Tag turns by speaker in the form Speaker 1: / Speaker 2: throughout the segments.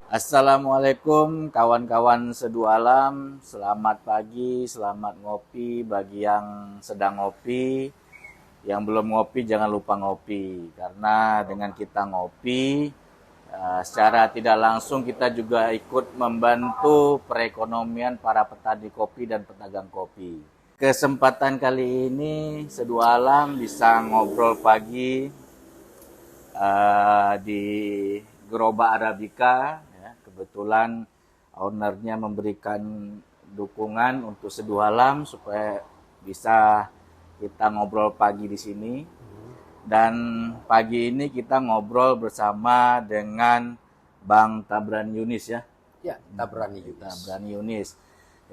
Speaker 1: Assalamualaikum kawan-kawan sedualam, selamat pagi, selamat ngopi bagi yang sedang ngopi. Yang belum ngopi jangan lupa ngopi, karena dengan kita ngopi secara tidak langsung kita juga ikut membantu perekonomian para petani kopi dan pedagang kopi. Kesempatan kali ini sedualam bisa ngobrol pagi di Gerobak Arabica. Kebetulan ownernya memberikan dukungan untuk sedualam supaya bisa kita ngobrol pagi di sini. Dan pagi ini kita ngobrol bersama dengan Bang Tabrani Yunis ya.
Speaker 2: Ya, Tabrani Yunis.
Speaker 1: Tabrani Yunis.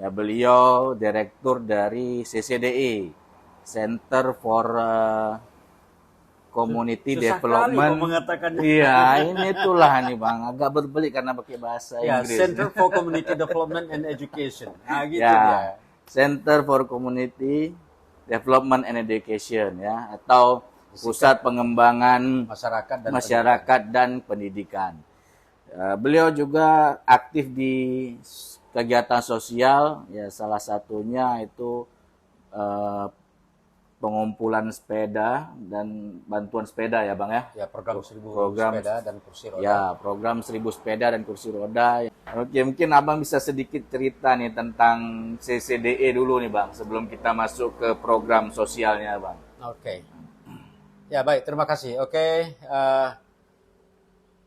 Speaker 1: Ya, beliau direktur dari CCDE, Center for Community
Speaker 2: Susah
Speaker 1: Development.
Speaker 2: mengatakannya.
Speaker 1: Iya, ini itulah nih Bang, agak berbelit karena pakai bahasa Inggris.
Speaker 2: Center for Community Development and Education. Nah, gitu
Speaker 1: ya,
Speaker 2: dia.
Speaker 1: Center for Community Development and Education ya, atau Pusat Pengembangan Masyarakat dan Pendidikan. Beliau juga aktif di kegiatan sosial, ya salah satunya itu pengumpulan sepeda dan bantuan sepeda ya Bang ya.
Speaker 2: Ya, program 1000 sepeda dan kursi roda.
Speaker 1: Ya, program 1000 sepeda dan kursi roda. Oke, mungkin Abang bisa sedikit cerita nih tentang CCDE dulu nih Bang, sebelum kita masuk ke program sosialnya Bang.
Speaker 2: Oke. Ya, baik, terima kasih. Oke,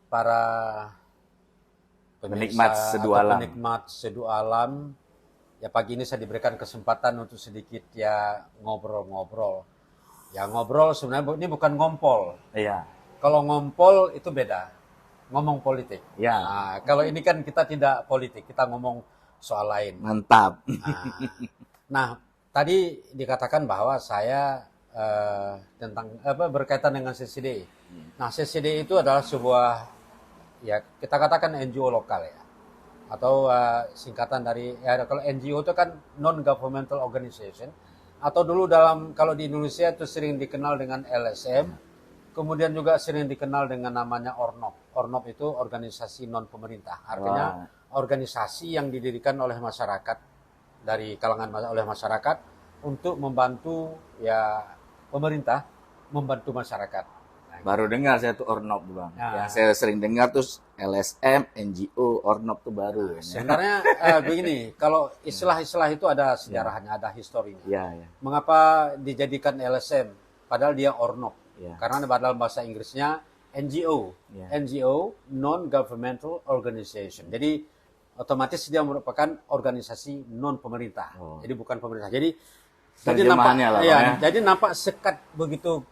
Speaker 2: para
Speaker 1: penikmat
Speaker 2: sedu alam. Ya, pagi ini saya diberikan kesempatan untuk sedikit ya ngobrol-ngobrol. Ya, ngobrol sebenarnya ini bukan ngompol.
Speaker 1: Iya.
Speaker 2: Kalau ngompol itu beda. Ngomong politik.
Speaker 1: Ya.
Speaker 2: Nah, kalau ini kan kita tidak politik, kita ngomong soal lain.
Speaker 1: Mantap.
Speaker 2: Nah, tadi dikatakan bahwa saya tentang berkaitan dengan CCD. Nah, CCD itu adalah sebuah ya kita katakan NGO lokal ya. Atau singkatan dari ya kalau NGO itu kan non governmental organization, atau dulu kalau di Indonesia itu sering dikenal dengan LSM, kemudian juga sering dikenal dengan namanya ORNOP. ORNOP itu organisasi non pemerintah, artinya organisasi yang didirikan oleh masyarakat, dari kalangan oleh masyarakat untuk membantu ya pemerintah membantu masyarakat.
Speaker 1: Baru dengar saya tuh ORNOP Bang. Yang saya sering dengar tuh LSM, NGO, ORNOP tuh baru.
Speaker 2: Sebenarnya begini, kalau istilah-istilah itu ada sejarahnya, ada historinya.
Speaker 1: Ya.
Speaker 2: Mengapa dijadikan LSM padahal dia ORNOP?
Speaker 1: Ya.
Speaker 2: Karena dalam bahasa Inggrisnya NGO. NGO, non-governmental organization. Jadi otomatis dia merupakan organisasi non pemerintah. Jadi bukan pemerintah. Jadi nampak sekat begitu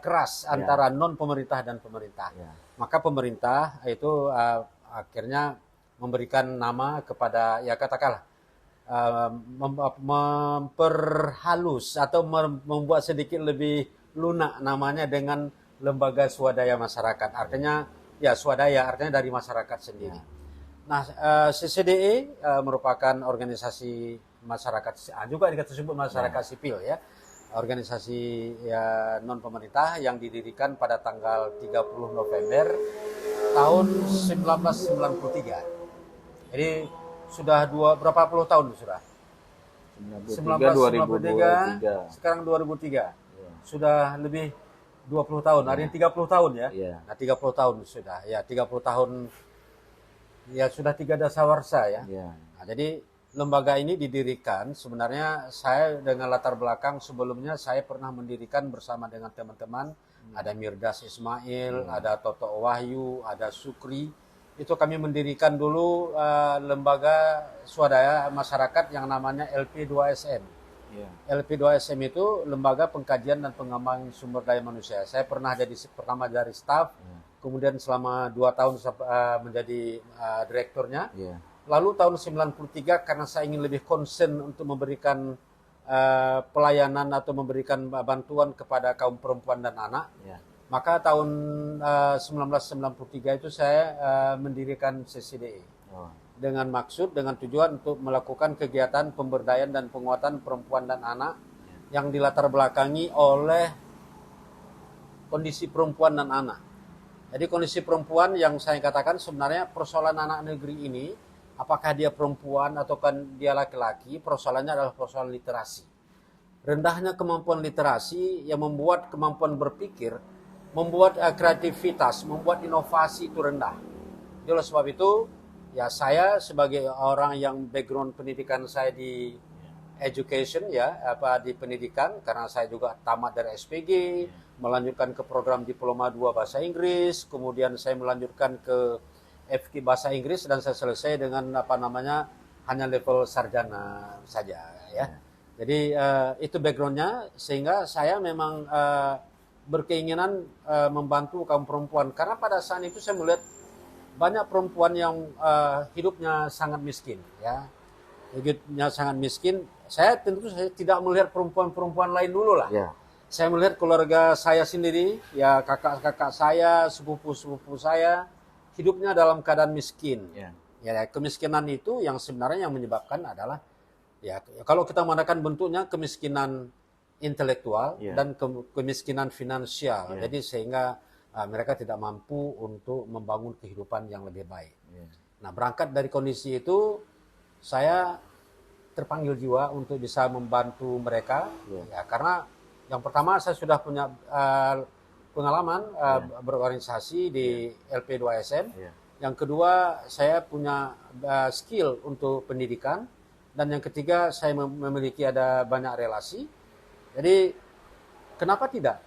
Speaker 2: keras antara non pemerintah dan pemerintah. Maka pemerintah itu akhirnya memberikan nama kepada ya katakanlah memperhalus atau membuat sedikit lebih lunak namanya dengan lembaga swadaya masyarakat. Artinya ya swadaya artinya dari masyarakat sendiri. Nah, CCDE merupakan organisasi masyarakat, juga disebut masyarakat sipil ya, organisasi ya non pemerintah yang didirikan pada tanggal 30 November tahun 1993. Jadi sudah berapa puluh tahun sudah? 1993, sekarang 2003. Sudah lebih 20 tahun, artinya 30 tahun ya. Nah, 30 tahun sudah. Ya, 30 tahun ya sudah 3 dasawarsa ya. Nah, jadi lembaga ini didirikan sebenarnya saya dengan latar belakang sebelumnya saya pernah mendirikan bersama dengan teman-teman, ada Mirdas Ismail, ada Toto Wahyu, ada Sukri. Itu kami mendirikan dulu lembaga swadaya masyarakat yang namanya LP2SM. LP2SM itu lembaga pengkajian dan pengembangan sumber daya manusia. Saya pernah pertama dari staf, kemudian selama 2 tahun menjadi direkturnya. Lalu tahun 93 karena saya ingin lebih concern untuk memberikan pelayanan atau memberikan bantuan kepada kaum perempuan dan anak, maka tahun 1993 itu saya mendirikan CCDE dengan tujuan untuk melakukan kegiatan pemberdayaan dan penguatan perempuan dan anak yang dilatar belakangi oleh kondisi perempuan dan anak. Jadi kondisi perempuan yang saya katakan sebenarnya persoalan anak negeri ini, apakah dia perempuan atau kan dia laki-laki, persoalannya adalah persoalan literasi. Rendahnya kemampuan literasi yang membuat kemampuan berpikir, membuat kreativitas, membuat inovasi itu rendah. Jadi oleh sebab itu, ya saya sebagai orang yang background pendidikan saya di education ya, di pendidikan, karena saya juga tamat dari SPG, melanjutkan ke program diploma 2 bahasa Inggris, kemudian saya melanjutkan ke FK bahasa Inggris dan saya selesai dengan hanya level sarjana saja ya. Jadi itu backgroundnya, sehingga saya memang berkeinginan membantu kaum perempuan, karena pada saat itu saya melihat banyak perempuan yang hidupnya sangat miskin ya. Hidupnya sangat miskin. Saya tentu saya tidak melihat perempuan-perempuan lain dulu lah. Yeah. Saya melihat keluarga saya sendiri, ya kakak-kakak saya, sepupu-sepupu saya, hidupnya dalam keadaan miskin. Yeah. Ya, kemiskinan itu yang sebenarnya yang menyebabkan adalah, ya kalau kita mengatakan bentuknya kemiskinan intelektual dan kemiskinan finansial. Yeah. Jadi sehingga mereka tidak mampu untuk membangun kehidupan yang lebih baik. Yeah. Nah, berangkat dari kondisi itu, saya terpanggil jiwa untuk bisa membantu mereka, ya karena yang pertama saya sudah punya pengalaman berorganisasi di LP2SM, yang kedua saya punya skill untuk pendidikan, dan yang ketiga saya memiliki ada banyak relasi. Jadi kenapa tidak?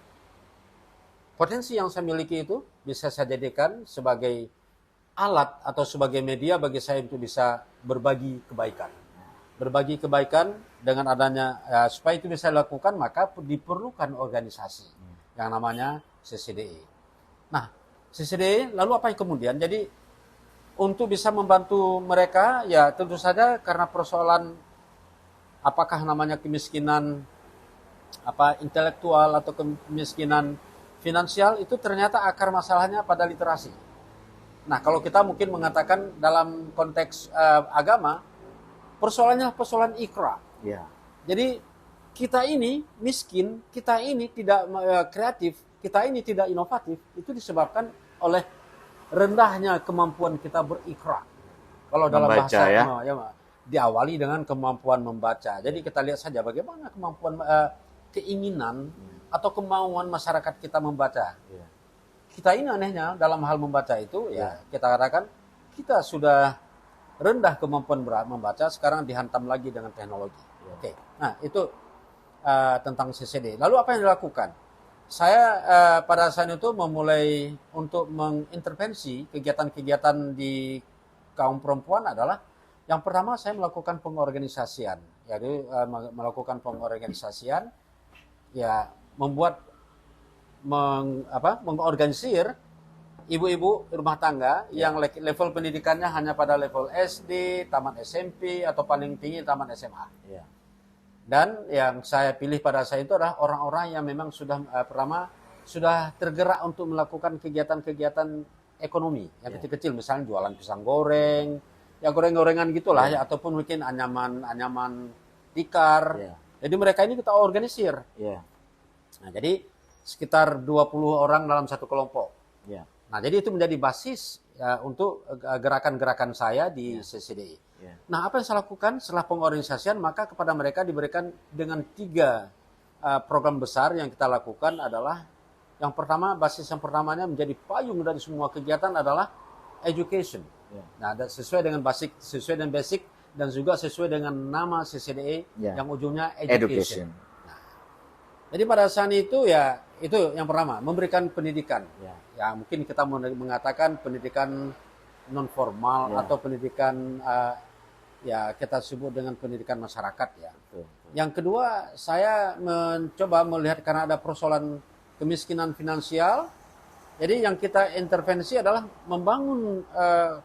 Speaker 2: Potensi yang saya miliki itu bisa saya jadikan sebagai alat atau sebagai media bagi saya untuk bisa berbagi kebaikan. Berbagi kebaikan dengan adanya, supaya itu bisa dilakukan, maka diperlukan organisasi yang namanya CCDE. Nah, CCDE lalu apa yang kemudian? Jadi untuk bisa membantu mereka, ya tentu saja karena persoalan apakah namanya kemiskinan intelektual atau kemiskinan finansial, itu ternyata akar masalahnya pada literasi. Nah, kalau kita mungkin mengatakan dalam konteks agama, persoalannya persoalan ikra. Yeah. Jadi kita ini miskin, kita ini tidak kreatif, kita ini tidak inovatif, itu disebabkan oleh rendahnya kemampuan kita berikra. Kalau dalam bahasa diawali dengan kemampuan membaca. Jadi kita lihat saja bagaimana kemampuan keinginan atau kemauan masyarakat kita membaca. Yeah. Kita ini anehnya dalam hal membaca itu, ya kita katakan kita sudah rendah kemampuan membaca, sekarang dihantam lagi dengan teknologi. Oke. Nah, itu tentang CCD. Lalu apa yang dilakukan? Saya pada saat itu memulai untuk mengintervensi kegiatan-kegiatan di kaum perempuan adalah, yang pertama saya melakukan pengorganisasian. Jadi melakukan pengorganisasian, ya mengorganisir ibu-ibu rumah tangga yang level pendidikannya hanya pada level SD, tamat SMP, atau paling tinggi tamat SMA. Dan yang saya pilih pada saat itu adalah orang-orang yang memang sudah pertama sudah tergerak untuk melakukan kegiatan-kegiatan ekonomi yang kecil-kecil, misalnya jualan pisang goreng, ya goreng-gorengan gitulah, ya, ataupun mungkin anyaman tikar. Jadi mereka ini kita organisir. Nah, jadi sekitar 20 orang dalam satu kelompok. Nah, jadi itu menjadi basis untuk gerakan-gerakan saya di CCDI. Nah, apa yang saya lakukan setelah pengorganisasian, maka kepada mereka diberikan dengan 3 program besar yang kita lakukan adalah, yang pertama, basis yang pertamanya menjadi payung dari semua kegiatan adalah education. Nah, sesuai dengan basic dan juga sesuai dengan nama CCDE yang ujungnya education. Jadi pada saat itu, ya itu yang pertama, memberikan pendidikan. Ya mungkin kita mengatakan pendidikan non formal atau pendidikan ya kita sebut dengan pendidikan masyarakat ya. Yang kedua, saya mencoba melihat karena ada persoalan kemiskinan finansial. Jadi yang kita intervensi adalah membangun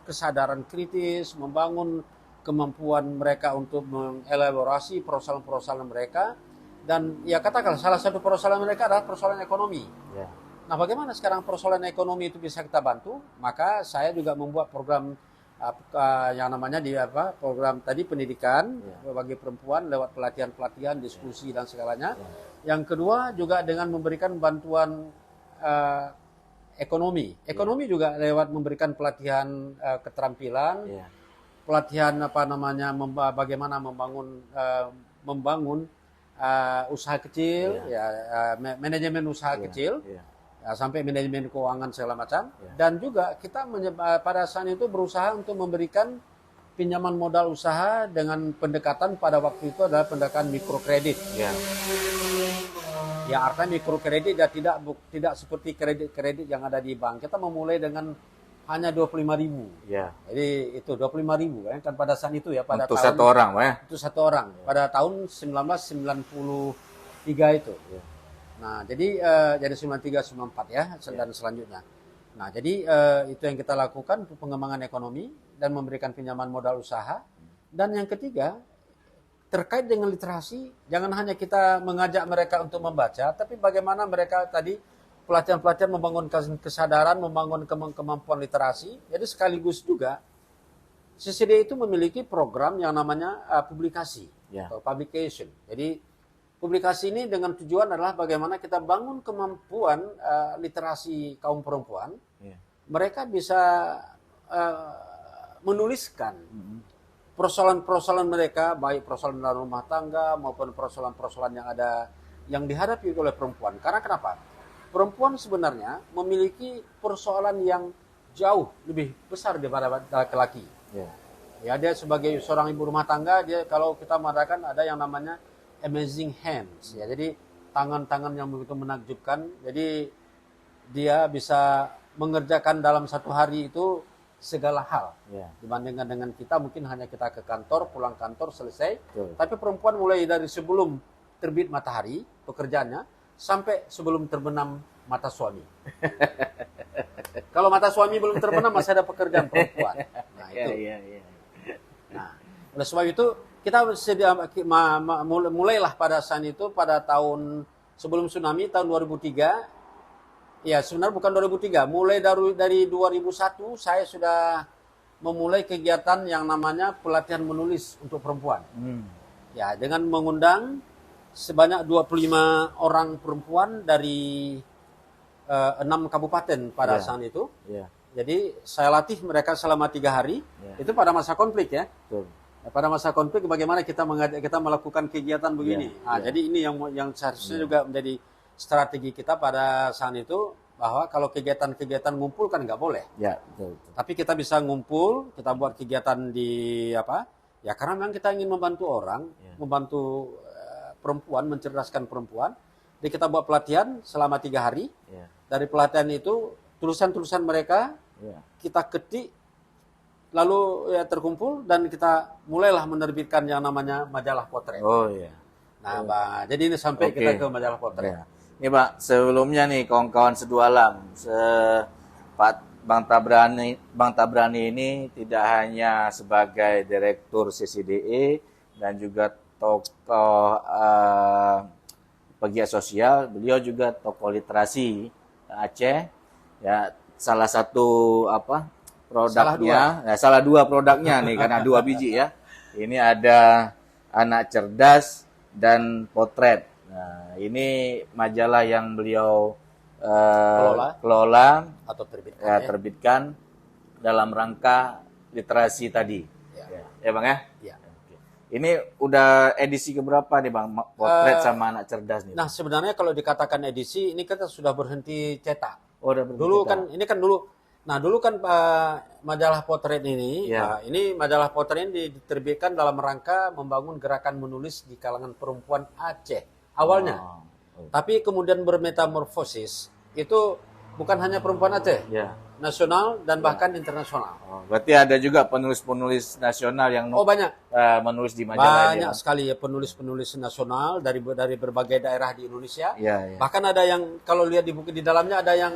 Speaker 2: kesadaran kritis, membangun kemampuan mereka untuk mengelaborasi persoalan-persoalan mereka. Dan ya katakan salah satu persoalan mereka adalah persoalan ekonomi. Nah, bagaimana sekarang persoalan ekonomi itu bisa kita bantu? Maka saya juga membuat program yang namanya program tadi pendidikan bagi perempuan lewat pelatihan-pelatihan, diskusi dan segalanya. Yang kedua juga dengan memberikan bantuan ekonomi. Ekonomi juga lewat memberikan pelatihan keterampilan, pelatihan bagaimana membangun usaha kecil, manajemen usaha kecil, sampai manajemen keuangan segala macam. Dan juga kita pada saat itu berusaha untuk memberikan pinjaman modal usaha dengan pendekatan pada waktu itu adalah pendekatan mikrokredit. Ya, artinya mikrokredit ya tidak seperti kredit yang ada di bank. Kita memulai dengan hanya 25.000. Jadi itu 25.000 kan pada saat itu ya, pada
Speaker 1: untuk
Speaker 2: tahun
Speaker 1: satu orang,
Speaker 2: itu satu orang pada tahun 1993 itu. Nah, jadi 93 94 ya dan selanjutnya. Nah, jadi itu yang kita lakukan untuk pengembangan ekonomi dan memberikan pinjaman modal usaha. Dan yang ketiga, terkait dengan literasi, jangan hanya kita mengajak mereka untuk membaca, tapi bagaimana mereka tadi pelatihan-pelatihan membangun kesadaran, membangun kemampuan literasi. Jadi sekaligus juga CCD itu memiliki program yang namanya publikasi atau publication. Jadi publikasi ini dengan tujuan adalah bagaimana kita bangun kemampuan literasi kaum perempuan. Mereka bisa menuliskan persoalan-persoalan mereka, baik persoalan dalam rumah tangga maupun persoalan-persoalan yang dihadapi oleh perempuan. Karena kenapa? Perempuan sebenarnya memiliki persoalan yang jauh lebih besar daripada laki-laki. Ya, dia sebagai seorang ibu rumah tangga, dia kalau kita mengatakan ada yang namanya amazing hands. Ya, jadi tangan-tangan yang begitu menakjubkan. Jadi dia bisa mengerjakan dalam satu hari itu segala hal. Dibandingkan dengan kita mungkin hanya kita ke kantor, pulang kantor selesai. Tapi perempuan mulai dari sebelum terbit matahari pekerjaannya sampai sebelum terbenam mata suami. Kalau mata suami belum terbenam masih ada pekerjaan perempuan. Nah, itu. Nah, oleh sebab itu kita mulailah pada saat itu pada tahun sebelum tsunami tahun 2003. Ya, sebenarnya bukan 2003, mulai dari 2001 saya sudah memulai kegiatan yang namanya pelatihan menulis untuk perempuan. Ya, dengan mengundang sebanyak 25 orang perempuan dari 6 kabupaten pada saat itu. Jadi saya latih mereka selama 3 hari. Itu pada masa konflik ya. Pada masa konflik bagaimana kita melakukan kegiatan begini. Jadi ini yang seharusnya juga menjadi strategi kita pada saat itu, bahwa kalau kegiatan-kegiatan ngumpul kan nggak boleh. Betul. Tapi kita bisa ngumpul, kita buat kegiatan di apa? Ya karena memang kita ingin membantu orang, membantu perempuan, mencerdaskan perempuan. Jadi kita buat pelatihan selama 3 hari. Dari pelatihan itu tulisan-tulisan mereka kita ketik, lalu terkumpul dan kita mulailah menerbitkan yang namanya majalah potret. Nah, Pak, jadi ini sampai kita ke majalah potret.
Speaker 1: Ini Pak, sebelumnya nih kawan-kawan sedualam, Bang Tabrani ini tidak hanya sebagai direktur CCDE dan juga tokoh pegiat sosial, beliau juga tokoh literasi Aceh. Ya, salah satu produknya, salah dua produknya nih karena 2 biji ya. Ini ada Anak Cerdas dan Potret. Nah, ini majalah yang beliau kelola
Speaker 2: atau
Speaker 1: terbitkan dalam rangka literasi tadi. Ya Bang ya? Ini udah edisi keberapa nih Bang, Potret sama Anak Cerdas nih?
Speaker 2: Nah, sebenarnya kalau dikatakan edisi, ini kita sudah berhenti cetak.
Speaker 1: Udah berhenti
Speaker 2: dulu
Speaker 1: cetak.
Speaker 2: Dulu kan majalah Potret ini, ini majalah Potret ini diterbitkan dalam rangka membangun gerakan menulis di kalangan perempuan Aceh awalnya. Tapi kemudian bermetamorfosis, itu bukan hanya perempuan Aceh, nasional dan bahkan internasional.
Speaker 1: Berarti ada juga penulis-penulis nasional yang
Speaker 2: banyak
Speaker 1: menulis di majalah
Speaker 2: banyak sekali ya, penulis-penulis nasional dari berbagai daerah di Indonesia. Bahkan ada yang kalau lihat di buku di dalamnya ada yang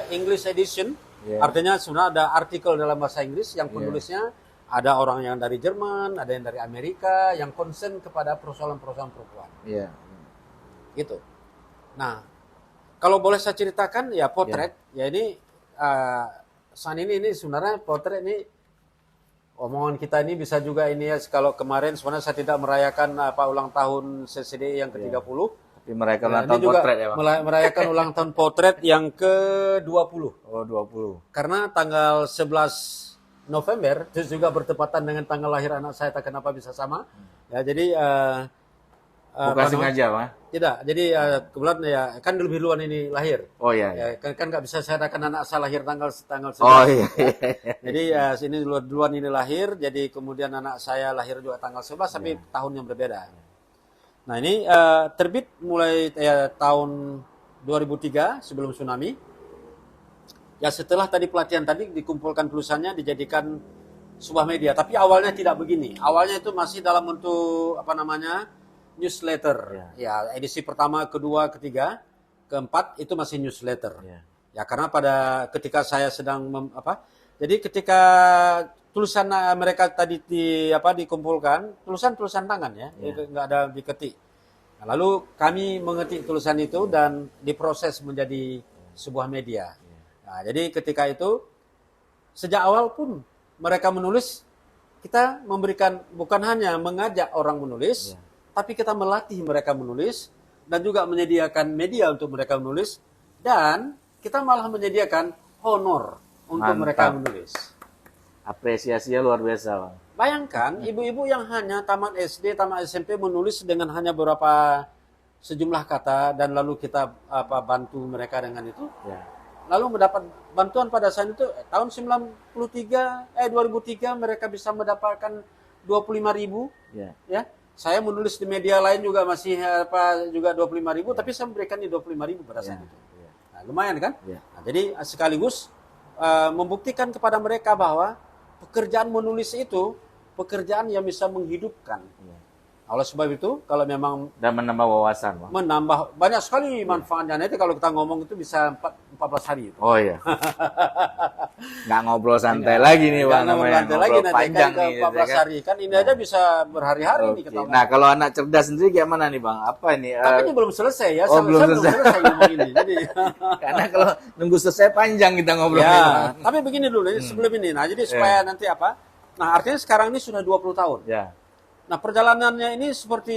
Speaker 2: English edition, artinya sebenarnya ada artikel dalam bahasa Inggris yang penulisnya ada orang yang dari Jerman, ada yang dari Amerika yang concern kepada persoalan-persoalan perempuan. Gitu. Nah, kalau boleh saya ceritakan ya Potret, ya ini saat ini sebenarnya Potret ini omongan kita ini bisa juga ini ya, kalau kemarin sebenarnya saya tidak merayakan ulang tahun CCD yang ke-30,
Speaker 1: Merayakan ulang
Speaker 2: Ini
Speaker 1: tahun
Speaker 2: juga
Speaker 1: potret ya, Bang?
Speaker 2: merayakan ulang tahun potret yang ke-20.
Speaker 1: Oh, 20.
Speaker 2: Karena tanggal 11 November itu juga bertepatan dengan tanggal lahir anak saya, tak kenapa bisa sama. Ya, jadi
Speaker 1: Bukan sengaja, Bang?
Speaker 2: tidak. Jadi kebetulan ya kan lebih duluan ini lahir.
Speaker 1: Oh iya.
Speaker 2: Ya, kan nggak bisa saya katakan anak saya lahir tanggal 11.
Speaker 1: Oh iya.
Speaker 2: Ya. Jadi sini duluan ini lahir, jadi kemudian anak saya lahir juga tanggal 11 tapi tahun yang berbeda. Nah, ini terbit mulai tahun 2003 sebelum tsunami. Ya, setelah tadi pelatihan tadi dikumpulkan tulisannya dijadikan sebuah media, tapi awalnya tidak begini. Awalnya itu masih dalam bentuk newsletter. Ya, edisi pertama, kedua, ketiga, keempat itu masih newsletter. Ya, karena ketika saya sedang jadi ketika tulisan mereka tadi dikumpulkan, tulisan tangan ya, nggak ada diketik. Nah, lalu kami mengetik tulisan itu dan diproses menjadi sebuah media. Nah, jadi ketika itu sejak awal pun mereka menulis, kita memberikan bukan hanya mengajak orang menulis, tapi kita melatih mereka menulis dan juga menyediakan media untuk mereka menulis, dan kita malah menyediakan honor untuk mereka menulis.
Speaker 1: Apresiasinya luar biasa, Bang.
Speaker 2: Bayangkan ibu-ibu yang hanya tamat SD, tamat SMP menulis dengan hanya sejumlah kata, dan lalu kita bantu mereka dengan itu. Lalu mendapat bantuan pada saat itu tahun 2003 mereka bisa mendapatkan 25.000. Ya. Saya menulis di media lain juga masih juga 25.000, tapi saya memberikan di 25.000 pada saat itu. Nah, lumayan kan? Nah, jadi sekaligus membuktikan kepada mereka bahwa pekerjaan menulis itu pekerjaan yang bisa menghidupkan. Oleh sebab itu, kalau memang
Speaker 1: dan menambah wawasan, Bang.
Speaker 2: Menambah banyak sekali manfaatnya. Nanti kalau kita ngomong itu bisa 14 hari. Itu.
Speaker 1: Oh iya. Nggak ngobrol santai lagi nih, Bang.
Speaker 2: Namanya ngobrol lagi
Speaker 1: panjang
Speaker 2: kan
Speaker 1: nih.
Speaker 2: 14 hari. Kan ini aja bisa berhari-hari nih kita.
Speaker 1: Nah, kalau anak cerdas sendiri gimana nih, Bang? Apa ini?
Speaker 2: Tapi ini belum selesai ya.
Speaker 1: Belum
Speaker 2: selesai ngomong ini. Jadi
Speaker 1: karena kalau nunggu selesai panjang kita ngobrol.
Speaker 2: Ya, tapi begini dulu sebelum ini. Nah, jadi supaya nanti Nah, artinya sekarang ini sudah 20 tahun.
Speaker 1: Ya.
Speaker 2: Nah, perjalanannya ini seperti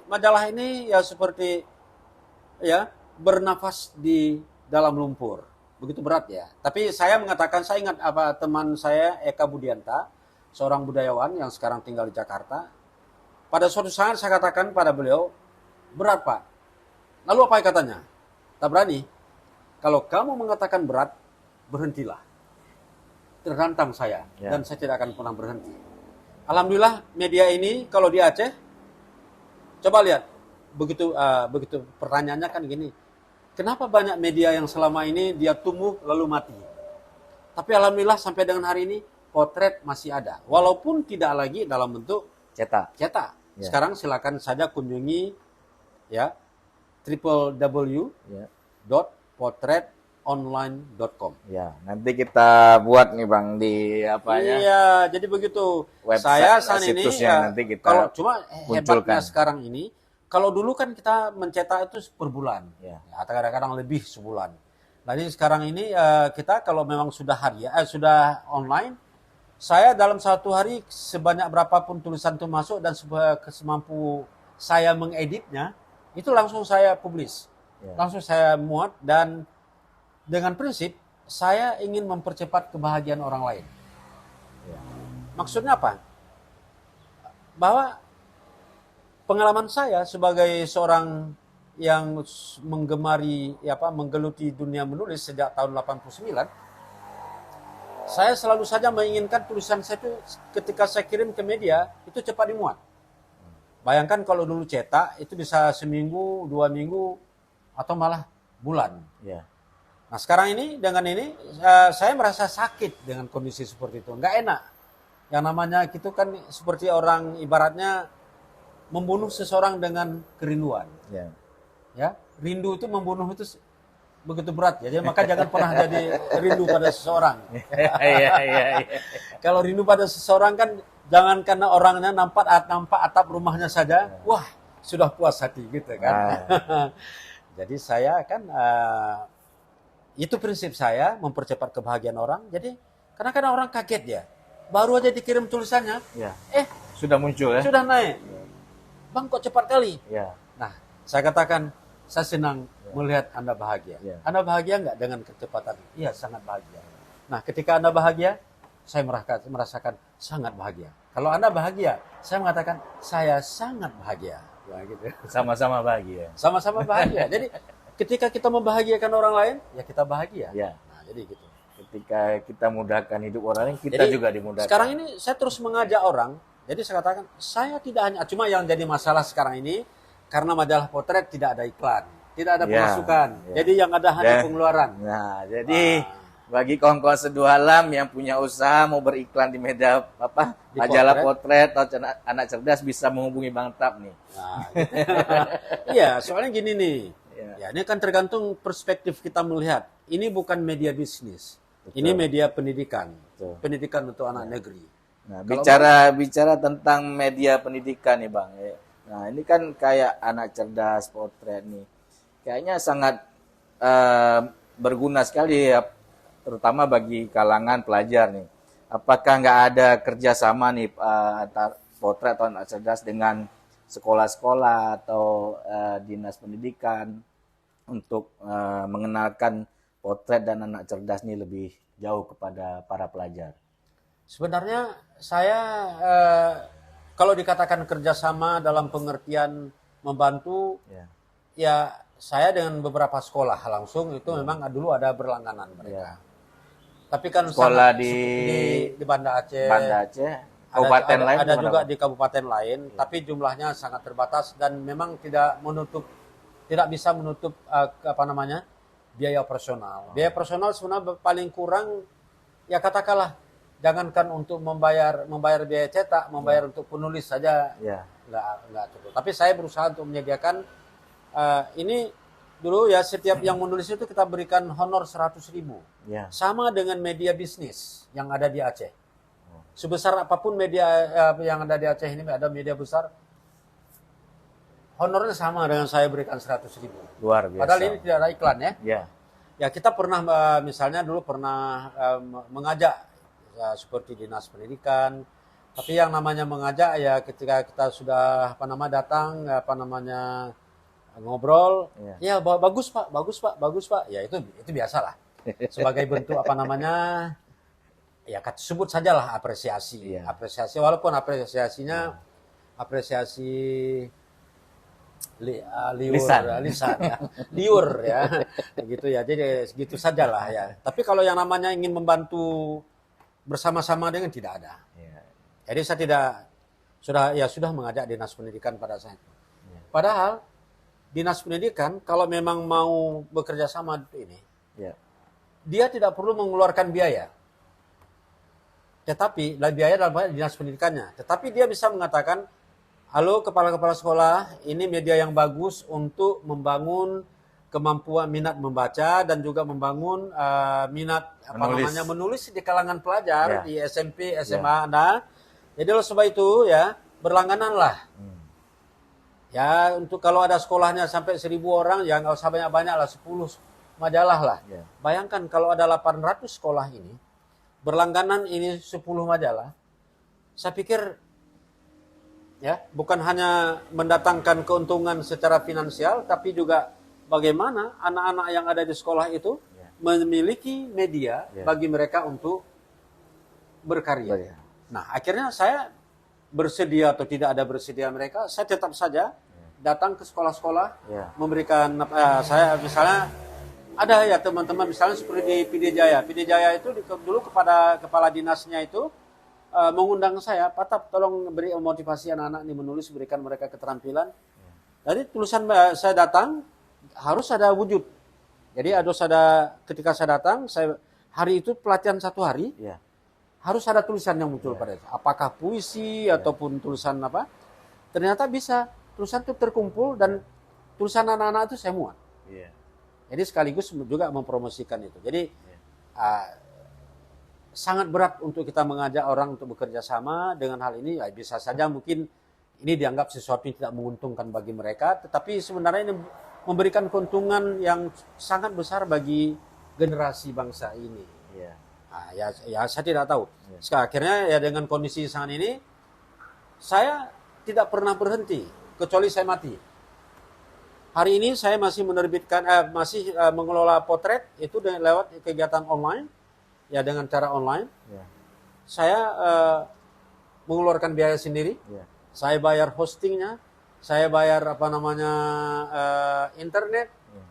Speaker 2: majalah ini ya seperti bernafas di dalam lumpur. Begitu berat ya. Tapi saya mengatakan, saya ingat teman saya Eka Budianta, seorang budayawan yang sekarang tinggal di Jakarta. Pada suatu saat saya katakan pada beliau, berat Pak. Lalu apa katanya? Tak berani. Kalau kamu mengatakan berat, berhentilah. Tertantang saya dan saya tidak akan pernah berhenti. Alhamdulillah media ini kalau di Aceh, coba lihat, begitu pertanyaannya kan gini, kenapa banyak media yang selama ini dia tumbuh lalu mati? Tapi alhamdulillah sampai dengan hari ini potret masih ada, walaupun tidak lagi dalam bentuk cetak. Sekarang silakan saja kunjungi www.potretonline.com.
Speaker 1: Ya, nanti kita buat nih Bang di
Speaker 2: Iya, jadi begitu.
Speaker 1: Website,
Speaker 2: saya saat ini
Speaker 1: nanti kita
Speaker 2: kalau cuma
Speaker 1: munculkan.
Speaker 2: Hebatnya sekarang ini, kalau dulu kan kita mencetak itu per bulan, atau kadang-kadang lebih sebulan. Nah, jadi sekarang ini kita kalau memang sudah sudah online, saya dalam satu hari sebanyak berapapun tulisan itu masuk dan semampu saya mengeditnya, itu langsung saya publish, langsung saya muat, dan dengan prinsip saya ingin mempercepat kebahagiaan orang lain. Maksudnya apa? Bahwa pengalaman saya sebagai seorang yang menggeluti dunia menulis sejak tahun 89, saya selalu saja menginginkan tulisan saya itu ketika saya kirim ke media itu cepat dimuat. Bayangkan kalau dulu cetak itu bisa seminggu, 2 minggu, atau malah bulan. Nah, sekarang ini dengan ini saya merasa sakit dengan kondisi seperti itu, nggak enak. Yang namanya itu kan seperti orang ibaratnya membunuh seseorang dengan kerinduan. Rindu itu membunuh itu begitu berat ya. Jadi maka jangan pernah jadi rindu pada seseorang. Kalau rindu pada seseorang kan jangan karena orangnya nampak atap rumahnya saja, wah sudah puas hati gitu kan. Jadi saya kan itu prinsip saya, mempercepat kebahagiaan orang. Jadi kadang-kadang orang kaget ya, baru aja dikirim tulisannya,
Speaker 1: sudah muncul ya,
Speaker 2: sudah naik. Bang kok cepat kali? Nah, saya katakan saya senang melihat Anda bahagia. Anda bahagia nggak dengan kecepatan? Iya, sangat bahagia. Nah, ketika Anda bahagia, saya merasakan sangat bahagia. Kalau Anda bahagia, saya mengatakan saya sangat bahagia. Ya, gitu.
Speaker 1: Sama-sama bahagia.
Speaker 2: Sama-sama bahagia. Jadi ketika kita membahagiakan orang lain, ya kita bahagia.
Speaker 1: Ya.
Speaker 2: Nah, jadi gitu.
Speaker 1: Ketika kita mudahkan hidup orang lain, kita
Speaker 2: jadi,
Speaker 1: juga dimudahkan.
Speaker 2: Sekarang ini saya terus mengajak orang. Jadi saya katakan, saya tidak hanya, cuma yang jadi masalah sekarang ini, karena majalah potret tidak ada iklan, tidak ada pemasukan. Jadi yang ada hanya pengeluaran.
Speaker 1: Nah, jadi bagi kawan-kawan Seduh Alam yang punya usaha mau beriklan di media majalah potret atau anak cerdas bisa menghubungi Bang Tap nih.
Speaker 2: Nah, gitu. Iya, soalnya gini nih. Ya, ini kan tergantung perspektif kita melihat. Ini bukan media bisnis. Betul. Ini media pendidikan. Betul. Pendidikan untuk anak negeri.
Speaker 1: Nah, bicara tentang media pendidikan nih, Bang. Nah, ini kan kayak anak cerdas potret nih. Kayaknya sangat berguna sekali ya, terutama bagi kalangan pelajar nih. Apakah nggak ada kerjasama nih antar potret atau anak cerdas dengan sekolah-sekolah atau dinas pendidikan untuk mengenalkan potret dan anak cerdas ini lebih jauh kepada para pelajar?
Speaker 2: Sebenarnya saya kalau dikatakan kerjasama dalam pengertian membantu, ya saya dengan beberapa sekolah langsung itu memang dulu ada berlangganan mereka. Tapi kan
Speaker 1: sekolah di
Speaker 2: Banda Aceh,
Speaker 1: kabupaten lain
Speaker 2: ada juga di kabupaten lain, tapi jumlahnya sangat terbatas dan memang tidak bisa menutup biaya operasional. Biaya operasional sebenarnya paling kurang ya katakanlah jangankan untuk membayar biaya cetak, membayar untuk penulis saja nggak cukup. Tapi saya berusaha untuk menyediakan ini dulu ya, setiap yang menulis itu kita berikan honor 100.000. Sama dengan media bisnis yang ada di Aceh. Sebesar apapun media yang ada di Aceh ini, ada media besar, honornya sama dengan saya berikan 100.000.
Speaker 1: Luar biasa.
Speaker 2: Padahal ini tidak ada iklan ya. Ya kita pernah misalnya dulu pernah mengajak seperti dinas pendidikan, tapi yang namanya mengajak ya ketika kita sudah datang ngobrol, ya bagus pak, ya itu biasalah sebagai bentuk ya sebut sajalah apresiasi, walaupun apresiasinya apresiasi lisan ya, liur ya, gitu ya, jadi segitu sajalah ya. Tapi kalau yang namanya ingin membantu bersama-sama dengan tidak ada. Jadi saya sudah mengajak dinas pendidikan pada saat itu. Padahal dinas pendidikan kalau memang mau bekerja sama ini, dia tidak perlu mengeluarkan biaya. Tetapi biaya dalam dinas pendidikannya. Tetapi dia bisa mengatakan, halo kepala-kepala sekolah, ini media yang bagus untuk membangun kemampuan minat membaca dan juga membangun minat menulis di kalangan pelajar di SMP, SMA. Nah, jadi oleh sebab itu ya berlanggananlah. Ya untuk kalau ada sekolahnya sampai 1.000 orang, ya nggak usah banyak-banyak lah, 10 majalah lah. Bayangkan kalau ada 800 sekolah ini, berlangganan ini 10 majalah, saya pikir ya bukan hanya mendatangkan keuntungan secara finansial, tapi juga bagaimana anak-anak yang ada di sekolah itu memiliki media bagi mereka untuk berkarya. Nah, akhirnya saya bersedia atau tidak ada bersedia mereka, saya tetap saja datang ke sekolah-sekolah, memberikan saya misalnya ada ya teman-teman misalnya seperti di PD Jaya. PD Jaya itu dulu kepada kepala dinasnya itu mengundang saya, Pak Tap, tolong beri motivasi anak-anak ini menulis, berikan mereka keterampilan. Jadi tulisan saya datang harus ada wujud. Jadi ketika saya datang, hari itu pelatihan 1 hari, harus ada tulisan yang muncul pada itu. Apakah puisi ataupun tulisan apa? Ternyata bisa tulisan itu terkumpul dan tulisan anak-anak itu saya muat. Jadi sekaligus juga mempromosikan itu. Jadi sangat berat untuk kita mengajak orang untuk bekerja sama dengan hal ini. Ya, bisa saja mungkin ini dianggap sesuatu yang tidak menguntungkan bagi mereka, tetapi sebenarnya ini memberikan keuntungan yang sangat besar bagi generasi bangsa ini. Ya saya tidak tahu. Akhirnya ya dengan kondisi sangat ini, saya tidak pernah berhenti kecuali saya mati. Hari ini saya masih menerbitkan, mengelola potret itu lewat kegiatan online, ya dengan cara online.
Speaker 1: Ya.
Speaker 2: Saya mengeluarkan biaya sendiri.
Speaker 1: Ya.
Speaker 2: Saya bayar hostingnya, saya bayar internet.
Speaker 1: Ya.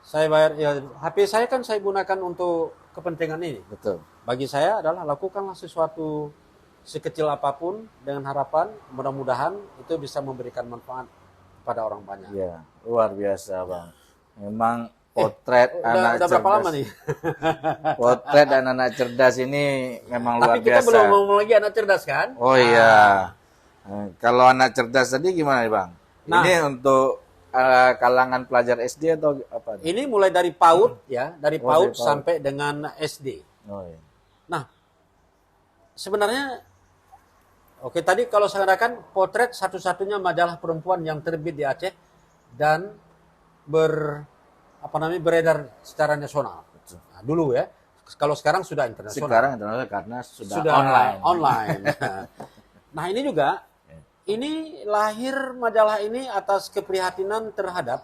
Speaker 2: Saya bayar, ya HP saya kan saya gunakan untuk kepentingan ini.
Speaker 1: Betul.
Speaker 2: Bagi saya adalah lakukanlah sesuatu sekecil apapun dengan harapan mudah-mudahan itu bisa memberikan manfaat kepada orang banyak.
Speaker 1: Ya, luar biasa Bang. Memang potret anak
Speaker 2: udah berapa lama nih?
Speaker 1: Potret anak cerdas ini memang luar biasa.
Speaker 2: Tapi kita belum ngomong lagi anak cerdas kan?
Speaker 1: Oh iya. Kalau anak cerdas tadi gimana nih Bang?
Speaker 2: Nah,
Speaker 1: ini untuk kalangan pelajar SD atau apa?
Speaker 2: Ini mulai dari PAUD ya, dari PAUD sampai dengan SD.
Speaker 1: Oh iya.
Speaker 2: Nah, sebenarnya oke, tadi kalau saya katakan potret satu-satunya majalah perempuan yang terbit di Aceh dan beredar secara nasional. Nah, dulu ya. Kalau sekarang sudah internasional.
Speaker 1: Sekarang internasional karena sudah online.
Speaker 2: Nah, ini juga ini lahir majalah ini atas keprihatinan terhadap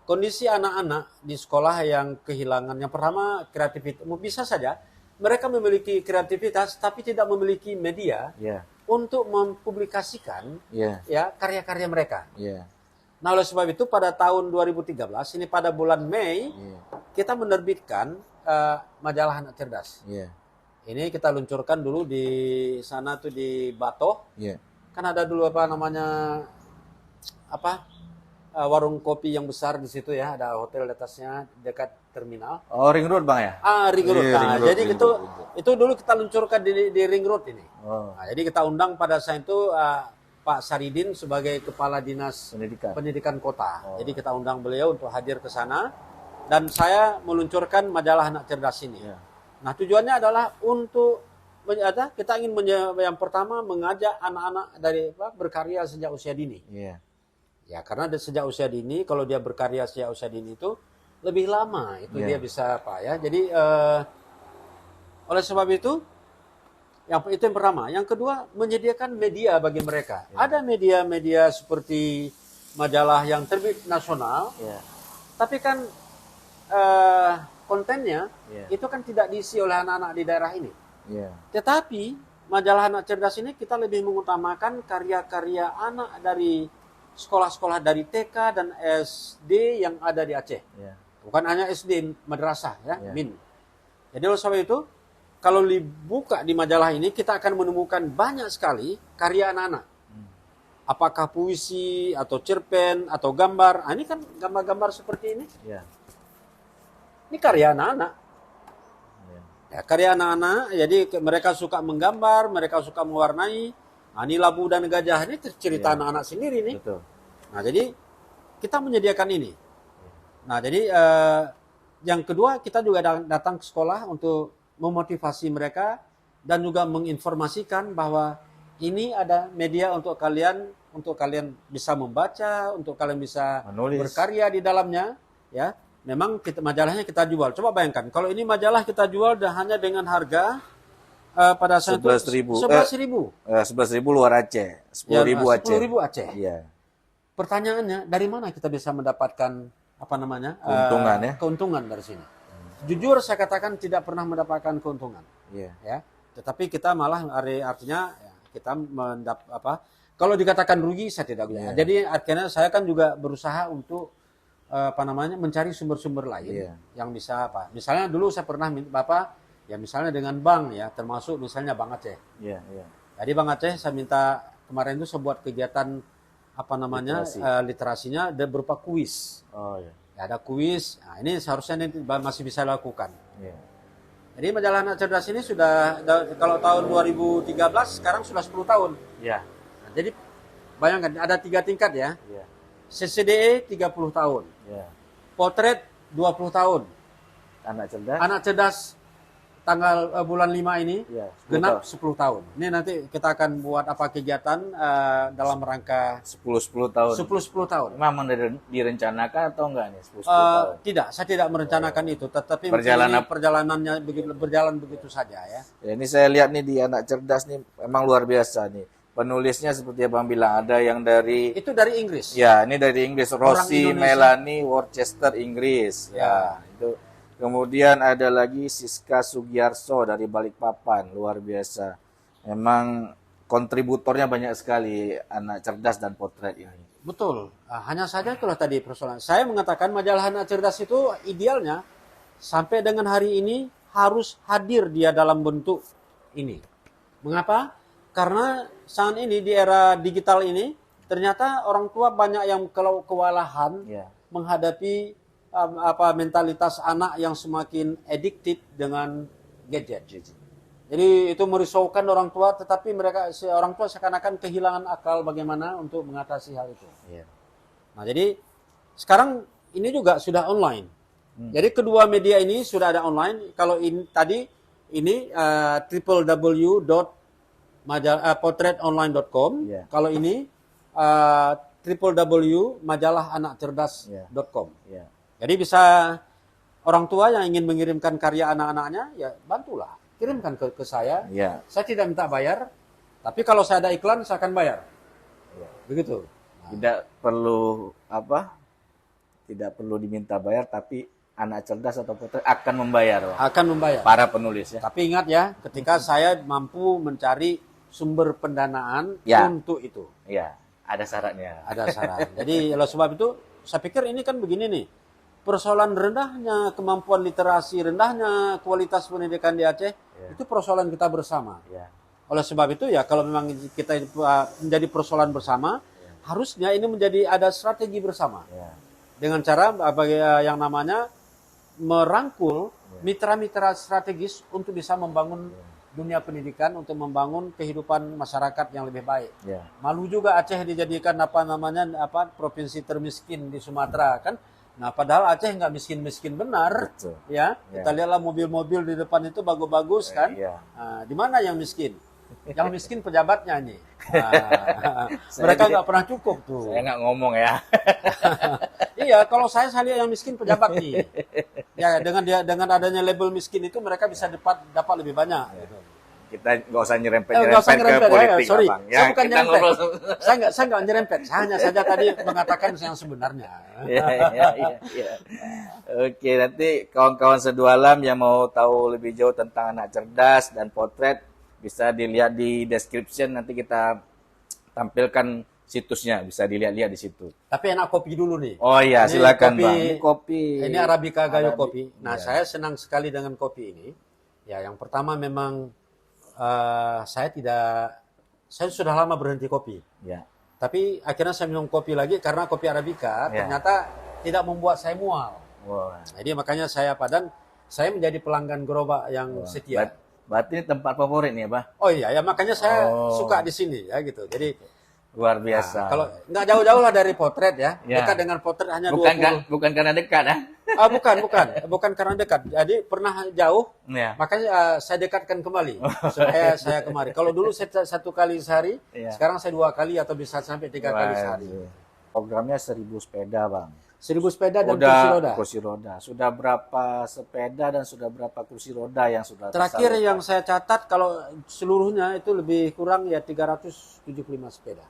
Speaker 2: kondisi anak-anak di sekolah yang kehilangan. Yang pertama, kreativitas. Bisa saja mereka memiliki kreativitas tapi tidak memiliki media untuk mempublikasikan ya karya-karya mereka. Nah, oleh sebab itu pada tahun 2013 ini pada bulan Mei kita menerbitkan majalah Anak Cerdas. Ini kita luncurkan dulu di sana tuh di Batoh. Kan ada dulu warung kopi yang besar di situ ya, ada hotel di atasnya dekat terminal.
Speaker 1: Oh, Ring Road Bang ya?
Speaker 2: Ring Road. Jadi itu dulu kita luncurkan di Ring Road ini. Nah, jadi kita undang pada saat itu Pak Saridin sebagai Kepala Dinas Pendidikan Kota. Jadi kita undang beliau untuk hadir ke sana dan saya meluncurkan majalah Anak Cerdas ini. Nah, tujuannya adalah untuk kita ingin yang pertama mengajak anak-anak dari berkarya sejak usia dini. Ya, karena sejak usia dini, kalau dia berkarya sejak usia dini itu lebih lama itu dia bisa Jadi oleh sebab itu itu yang pertama. Yang kedua, menyediakan media bagi mereka. Ada media-media seperti majalah yang terbit nasional, tapi kan kontennya itu kan tidak diisi oleh anak-anak di daerah ini. Tetapi majalah Anak Cerdas ini kita lebih mengutamakan karya-karya anak dari sekolah-sekolah dari TK dan SD yang ada di Aceh. Bukan hanya SD, madrasah MIN. Jadi oleh sebab itu, kalau dibuka di majalah ini, kita akan menemukan banyak sekali karya anak-anak. Apakah puisi, atau cerpen, atau gambar. Ini kan gambar-gambar seperti ini. Ini karya anak-anak. Ya, karya anak-anak, jadi mereka suka menggambar, mereka suka mewarnai. Nah, ini Labu dan Gajah ini cerita anak-anak sendiri nih.
Speaker 1: Betul.
Speaker 2: Nah, jadi kita menyediakan ini. Nah, jadi yang kedua kita juga datang ke sekolah untuk memotivasi mereka dan juga menginformasikan bahwa ini ada media untuk kalian bisa membaca, untuk kalian bisa menulis, berkarya di dalamnya, ya. Memang majalahnya kita jual. Coba bayangkan, kalau ini majalah kita jual hanya dengan harga pada saat
Speaker 1: 11.000.
Speaker 2: 11.000
Speaker 1: luar Aceh. 10.000 Aceh.
Speaker 2: 10.000 Aceh.
Speaker 1: Iya.
Speaker 2: Pertanyaannya, dari mana kita bisa mendapatkan keuntungan dari sini? Jujur saya katakan tidak pernah mendapatkan keuntungan. Ya. Tetapi kita malah artinya kita kalau dikatakan rugi saya tidak bisa. Jadi akhirnya saya kan juga berusaha untuk mencari sumber-sumber lain yang bisa Misalnya dulu saya pernah Bapak misalnya dengan bank termasuk misalnya Bank Aceh. Jadi Bank Aceh saya minta kemarin itu saya buat kegiatan literasinya berupa kuis. Ada kuis. Nah, ini seharusnya masih bisa lakukan. Jadi majalah Anak Cerdas ini sudah kalau tahun 2013 sekarang sudah 10 tahun. Nah, jadi bayangkan ada 3 tingkat ya. CCDE 30 tahun. Potret 20 tahun. Anak Cerdas tanggal bulan 5 ini genap 10 tahun. Ini nanti kita akan buat kegiatan dalam rangka
Speaker 1: 10 tahun.
Speaker 2: 10 tahun.
Speaker 1: Memang direncanakan atau enggak nih 10 tahun?
Speaker 2: Tidak, saya tidak merencanakan itu, tetapi perjalanannya berjalan begitu saja ya.
Speaker 1: Ini saya lihat nih di Anak Cerdas nih memang luar biasa nih. penulisnya seperti Abang bilang, ada yang dari...
Speaker 2: Itu dari Inggris?
Speaker 1: Ya, ini dari Inggris. Rosie Melanie Worcester, Inggris. Ya, itu. Kemudian ada lagi Siska Sugiarso dari Balikpapan, luar biasa. Memang kontributornya banyak sekali, anak cerdas dan potret ini.
Speaker 2: Betul. Hanya saja itulah tadi persoalan. Saya mengatakan majalah anak cerdas itu idealnya sampai dengan hari ini harus hadir dia dalam bentuk ini. Mengapa? Karena saat ini di era digital ini ternyata orang tua banyak yang kalau kewalahan menghadapi mentalitas anak yang semakin addicted dengan gadget. Jadi itu merisaukan orang tua, tetapi orang tua seakan-akan kehilangan akal bagaimana untuk mengatasi hal itu. Nah, jadi sekarang ini juga sudah online. Jadi kedua media ini sudah ada online. Kalau tadi ini www.potretonline.com. Kalau ini www.majalahanakcerdas.com. Jadi bisa orang tua yang ingin mengirimkan karya anak-anaknya, ya bantulah. Kirimkan ke saya. Saya tidak minta bayar, tapi kalau saya ada iklan, saya akan bayar. Begitu.
Speaker 1: Tidak perlu tidak perlu diminta bayar, tapi anak cerdas atau potret akan membayar.
Speaker 2: Akan membayar.
Speaker 1: Para penulis ya.
Speaker 2: Tapi ingat ya, ketika saya mampu mencari sumber pendanaan untuk itu.
Speaker 1: Ya, ada syaratnya.
Speaker 2: Ada syarat. Jadi oleh sebab itu, saya pikir ini kan begini nih. Persoalan rendahnya kemampuan literasi, rendahnya kualitas pendidikan di Aceh, itu persoalan kita bersama. Oleh sebab itu ya, kalau memang kita menjadi persoalan bersama, harusnya ini menjadi ada strategi bersama. Dengan cara yang namanya merangkul mitra-mitra strategis untuk bisa membangun dunia pendidikan, untuk membangun kehidupan masyarakat yang lebih baik. Malu juga Aceh dijadikan provinsi termiskin di Sumatera kan. Nah, padahal Aceh nggak miskin-miskin benar. Ya, kita lihatlah mobil-mobil di depan itu bagus-bagus kan. Nah, di mana yang miskin? Yang miskin pejabatnya nih. Nah, mereka nggak pernah cukup tuh.
Speaker 1: Saya nggak ngomong ya.
Speaker 2: Iya, kalau saya lihat yang miskin pejabat nih. Ya, dengan adanya label miskin itu mereka bisa dapat lebih banyak.
Speaker 1: Kita nggak usah nyerempet
Speaker 2: ke politik,
Speaker 1: sorry.
Speaker 2: Saya bukan nyerempet. Saya nggak nyerempet. Saya hanya saja tadi mengatakan yang sebenarnya.
Speaker 1: Ya. Oke, nanti kawan-kawan sedualam yang mau tahu lebih jauh tentang anak cerdas dan potret bisa dilihat di description. Nanti kita tampilkan situsnya, bisa dilihat-lihat di situ.
Speaker 2: Tapi enak kopi dulu nih.
Speaker 1: Oh iya, silakan Bang.
Speaker 2: Kopi. Ini Arabica Gayo kopi. Nah, saya senang sekali dengan kopi ini. Ya, yang pertama memang saya sudah lama berhenti kopi. Tapi akhirnya saya minum kopi lagi karena kopi Arabica ternyata tidak membuat saya mual. Jadi makanya saya menjadi pelanggan gerobak yang setia.
Speaker 1: Berarti ini tempat favorit nih ya, Bah?
Speaker 2: Oh iya, ya makanya saya suka di sini ya gitu. Jadi
Speaker 1: luar biasa.
Speaker 2: Kalau nggak jauh-jauh lah dari potret ya. Dekat dengan potret hanya 20.
Speaker 1: Bukan karena dekat ya?
Speaker 2: Bukan karena dekat. Jadi pernah jauh, makanya saya dekatkan kembali supaya saya kemari. Kalau dulu saya 1 kali sehari, sekarang saya 2 kali atau bisa sampai 3 kali sehari.
Speaker 1: Programnya 1.000 sepeda, Bang.
Speaker 2: 1.000 sepeda dan
Speaker 1: kursi roda. Sudah berapa sepeda dan sudah berapa kursi roda yang sudah
Speaker 2: terakhir tersalurkan? Yang saya catat kalau seluruhnya itu lebih kurang ya 375 sepeda.